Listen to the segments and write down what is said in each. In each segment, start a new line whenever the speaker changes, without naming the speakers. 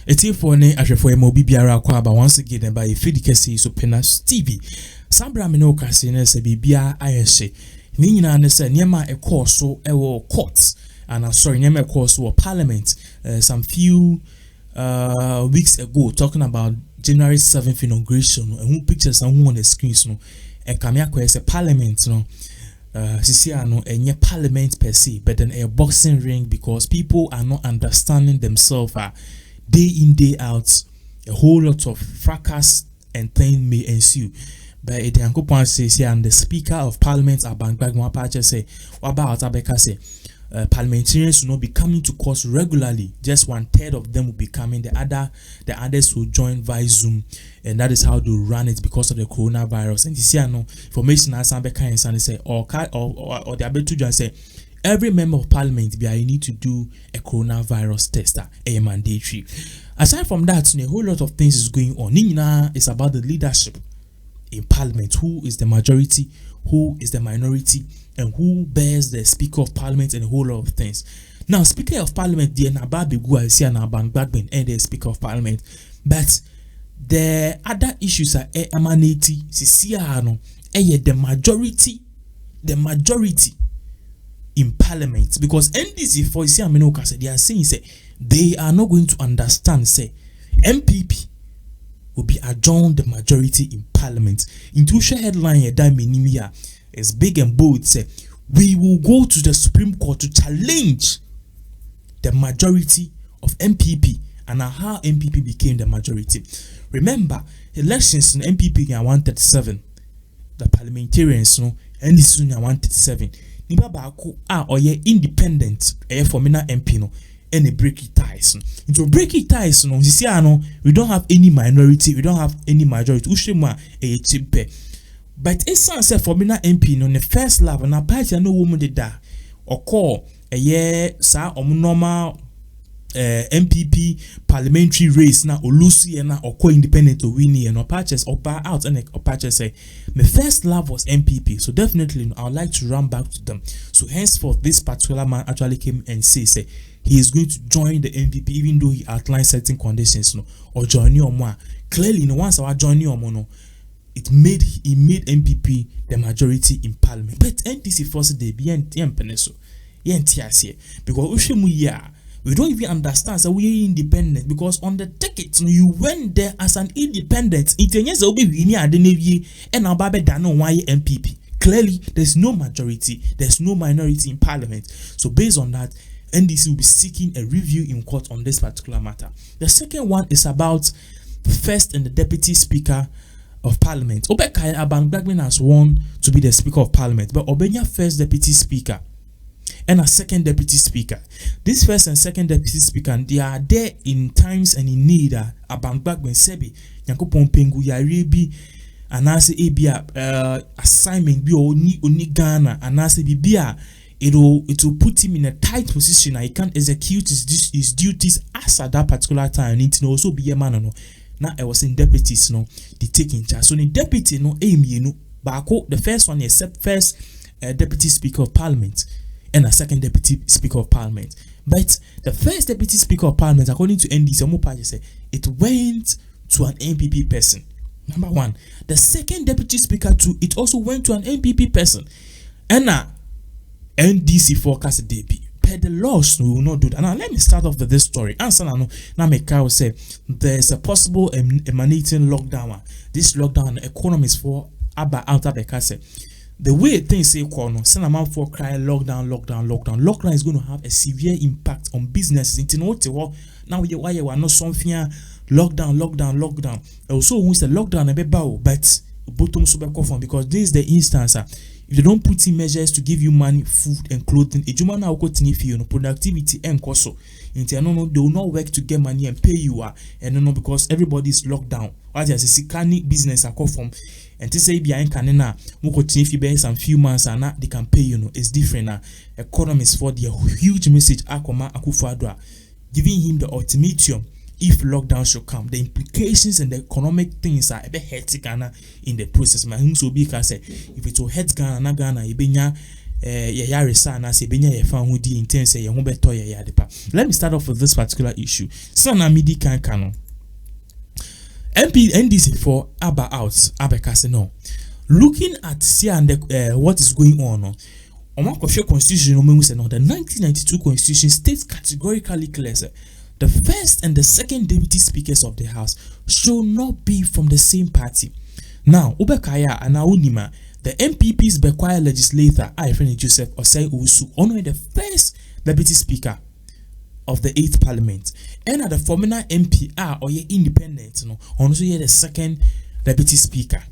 Eti for ne ahwefo e mo bibiara kwa ba once again by feed kesi so Pinax TV. Sambra me no kase na se bibia ayehye. Ni nyina ne se niema ekọ so ewo courts and sorry niema ekọ so parliament some few weeks ago talking about January 7th inauguration and who pictures and who on the screens no e kamia kwa se parliament no sisi ano enye parliament per se but then a boxing ring because people are not understanding themselves day in day out a whole lot of fracas and thing may ensue but it yankopon says here and the speaker of parliament Abangbagwa Pache say about Abeka say parliamentarians will not be coming to court regularly. Just 1/3 of them will be coming. The others will join via Zoom, and that is how they run it because of the coronavirus. And you see, no information as Abeka and say or the Abetu just say every member of parliament you need to do a coronavirus test. A mandatory. Aside from that, a whole lot of things is going on. Nina is about the leadership in parliament. Who is the majority? Who is the minority? And who bears the speaker of parliament and a whole lot of things. Now, speaker of parliament, the Nababigu I see an Abangbagben and the speaker of parliament, but the other issues are emanating. Sisiano, the majority in parliament because NDC for Isiaminoka they are saying say they are not going to understand. Say NPP will be adjourned the majority in parliament. Into share headline that minimia is big and bold. Say we will go to the Supreme Court to challenge the majority of NPP and how NPP became the majority. Remember, elections in NPP are 137. The parliamentarians no NDC are 137. Niba baako oye independent formina MP no and a breaky ties. Into breaky ties no you see we don't have any minority, we don't have any majority. Ushema a chimpe. But it's say formina MP no the first love na party no woman did that or call a year sa normal MPP parliamentary race na olusi na or independent to win and or purchase or buy out and or purchase say my first love was MPP, so definitely I would like to run back to them. So henceforth this particular man actually came and say he is going to join the MPP even though he outlined certain conditions no or join you more clearly no once I join you no he made MPP the majority in parliament but NDC forced the BNT because we don't even understand so we are independent because on the ticket you went there as an independent and MPP. Clearly there's no majority, there's no minority in parliament. So based on that, NDC will be seeking a review in court on this particular matter. The second one is about the first and the deputy speaker of parliament. Obekaya Abangbagben has won to be the speaker of parliament, but Obenya first deputy speaker and a second deputy speaker. This first and second deputy speaker, they are there in times and in need. Abangbagben sebi Yankopon pengu yarebi anase ebia assignment bi oni Ghana anase bibia it will put him in a tight position. He can't execute his duties as at that particular time. It will also be a man no. Now I was in deputies no the taking charge. So in deputy no no bako the first one is first deputy speaker of parliament and a second deputy speaker of parliament. But the first deputy speaker of parliament, according to NDC, say it went to an NPP person. Number one. The second deputy speaker too, it also went to an NPP person. And now NDC forecast DP. Per the laws, we will not do that. Now let me start off with this story. Answer now make will say there's a possible emanating lockdown. This lockdown economies for Abba out of the castle. The way things say St0rms for cry lockdown is going to have a severe impact on businesses. Now we are not something lockdown. Also once the lockdown a bit bow, but bottom super coffin because this is the instance. If they don't put in measures to give you money, food and clothing, productivity and cost. They will not work to get money and pay you and because everybody is locked down. As a sikani business are called from and to say behind canena if you bear some few months and they can pay it's different economists for the huge message Akoma Akufo-Addo giving him the ultimatum if lockdown should come. The implications and the economic things are a bit hectic in the process. My home so big I say if it will hurt Ghana yaresa na se benya ye fa ho di intense ye ho beto ye yadepa. Let me start off with this particular issue. Sana midi kan kano. NDC for Abba out, Abekase no. Looking at see and what is going on, constitution the 1992 constitution states categorically clear the first and the second deputy speakers of the house should not be from the same party. Now, Ubekaya and Aunima, the NPP's Bekwaya legislator, Ifeni Joseph Osei Owusu, honored the first deputy speaker of the 8th parliament, and at the former MPR or independent, also the second deputy speaker.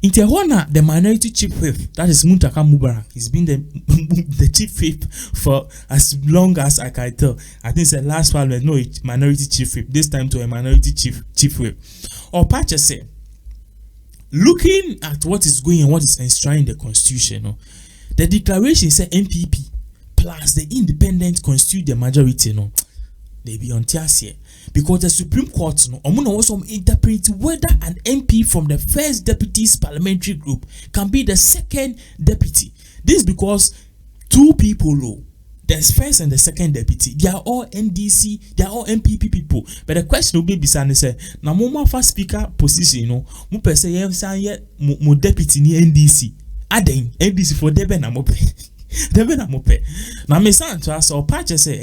In Tijuana, the minority chief whip, that is Muntaka Mubarak, he's been the chief whip for as long as I can tell. I think it's the last parliament, no minority chief whip, this time to a minority chief whip. Or Pacha said, looking at what is going on, what is enshrined in the constitution, the declaration said NPP plus the independent constitute the majority, they be on tiasie. Because the Supreme Court also interpret whether an MP from the first deputy's parliamentary group can be the second deputy. This is because two people, there's first and the second deputy, they are all NDC, they are all NPP people. But the question will be beside say, now mo first speaker position, mo per se mo deputy ni NDC. Aden NDC for debe na mo pe. Now, me to us or patch say,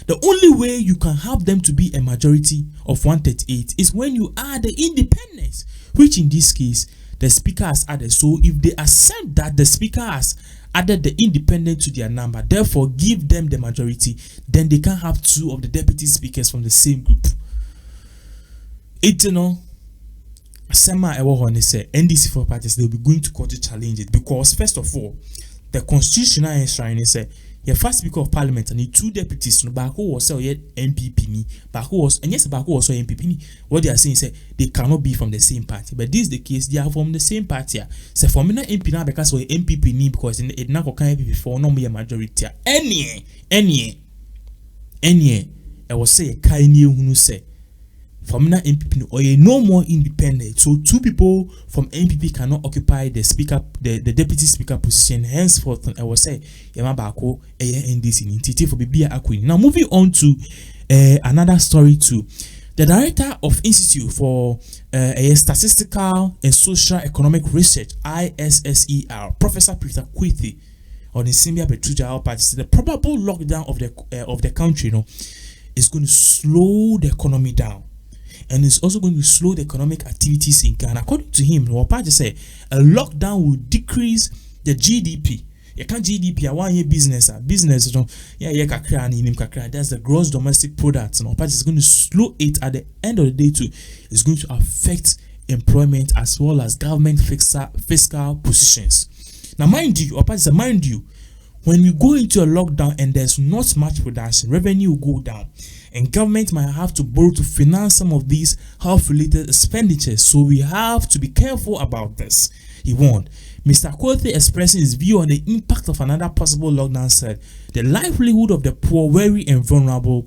the only way you can help them to be a majority of 138 is when you add the independents, which in this case the speaker has added. So, if they accept that the speaker has added the independent to their number, therefore give them the majority, then they can have two of the deputy speakers from the same group. Sema say NDC for parties they will be going to court to challenge it because first of all the constitutional enshrine say your first speaker of parliament and the two deputies no back was NPP ni back was and yes back was NPP ni. What they are saying say they cannot be from the same party, but this is the case, they are from the same party. So for me na MP now because we NPP ni because it na ko kan before no me majority any I was say kai ni hunu say from NPP or no more independent. So two people from NPP cannot occupy the speaker, the deputy speaker position. Henceforth, I will say, Yamabako, NDC, Titi for Bibia Aquin. Now moving on to another story too. The director of Institute for Statistical and Social Economic Research, ISSER, Professor Peter Kwithi, on the Simbia Petruja party, said the probable lockdown of the country, is going to slow the economy down. And it's also going to slow the economic activities in Ghana. According to him, Wapaji say a lockdown will decrease the GDP. You can't GDP a 1 year business, that's the gross domestic product. And Wapaji is going to slow it at the end of the day too. It's going to affect employment as well as government fiscal positions. Now mind you, when we go into a lockdown and there's not much production, revenue will go down. And government might have to borrow to finance some of these health-related expenditures. So we have to be careful about this. He warned. Mr. Kwithi, expressing his view on the impact of another possible lockdown, said the livelihood of the poor, weary and vulnerable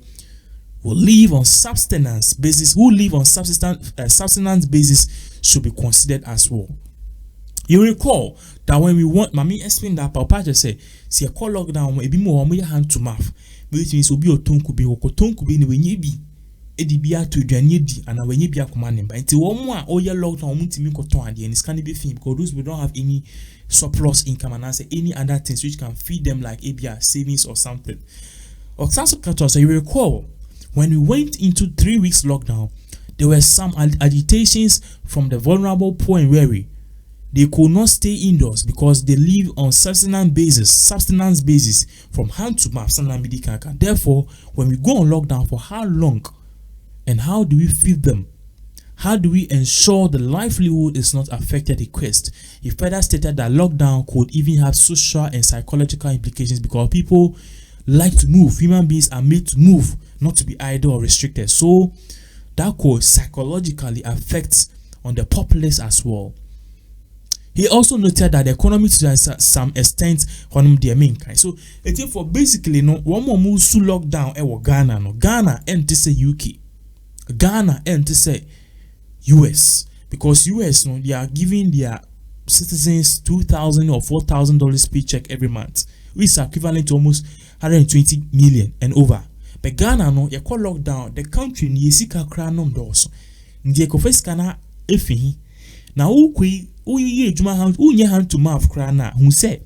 will live on subsistence basis. Subsistence basis should be considered as well. You recall that when we want, Mami explained that Papa just said, see a call lockdown, maybe more hand to mouth. Which means will be a tongue could be ni when ye be edibia to Janidi and when ye be a commanding. But until 1 more or your lockdown multi-microton and it's can't be film because those we don't have any surplus income and answer any other things which can feed them like ABR savings or something. Or so you recall when we went into 3 weeks lockdown, there were some agitations from the vulnerable, poor and weary. They could not stay indoors because they live on subsistence basis from hand to mouth. Therefore, when we go on lockdown, for how long and how do we feed them? How do we ensure the livelihood is not affected? He further stated that lockdown could even have social and psychological implications because people like to move. Human beings are made to move, not to be idle or restricted. So that could psychologically affect on the populace as well. He also noted that the economy to some extent on their main kind. So I think for basically one more move to lockdown Ghana. Ghana and to say UK. Ghana and to say US. Because US they are giving their citizens $2,000 or $4,000 paycheck every month, which is equivalent to almost 120 million and over. But Ghana no, you call lockdown, the country ni yesika kra no ndoso. Ndiye kofesika na efihi. Na ukui uye ejuma hand unye hand to mouth kra na hu say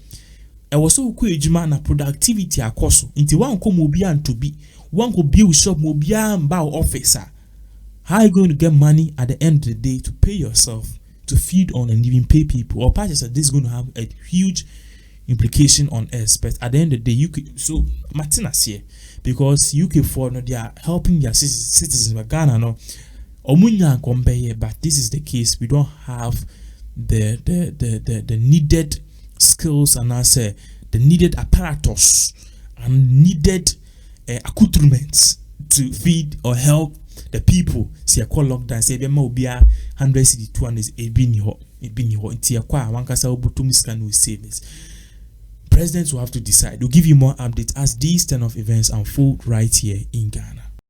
e wo so ukui ejuma na productivity akoso. Nti wan ko mo bia to be, wan ko build shop mo bia mba officer. How are you going to get money at the end of the day to pay yourself, to feed on and even pay people? Or parties that this is going to have a huge implication on us. But at the end of the day, UK, so Martinez here, because UK for no, they are helping their citizens. But Ghana no, omunya compare. But this is the case. We don't have the needed skills and I say the needed apparatus and needed accoutrements to feed or help the people. See, I call lockdown. Say, "Bema ubia 100 city 200 ebini ho. Inti ya kwa wankasa obutum scan with savings." Presidents will have to decide. We'll give you more updates as these turn of events unfold right here in Ghana.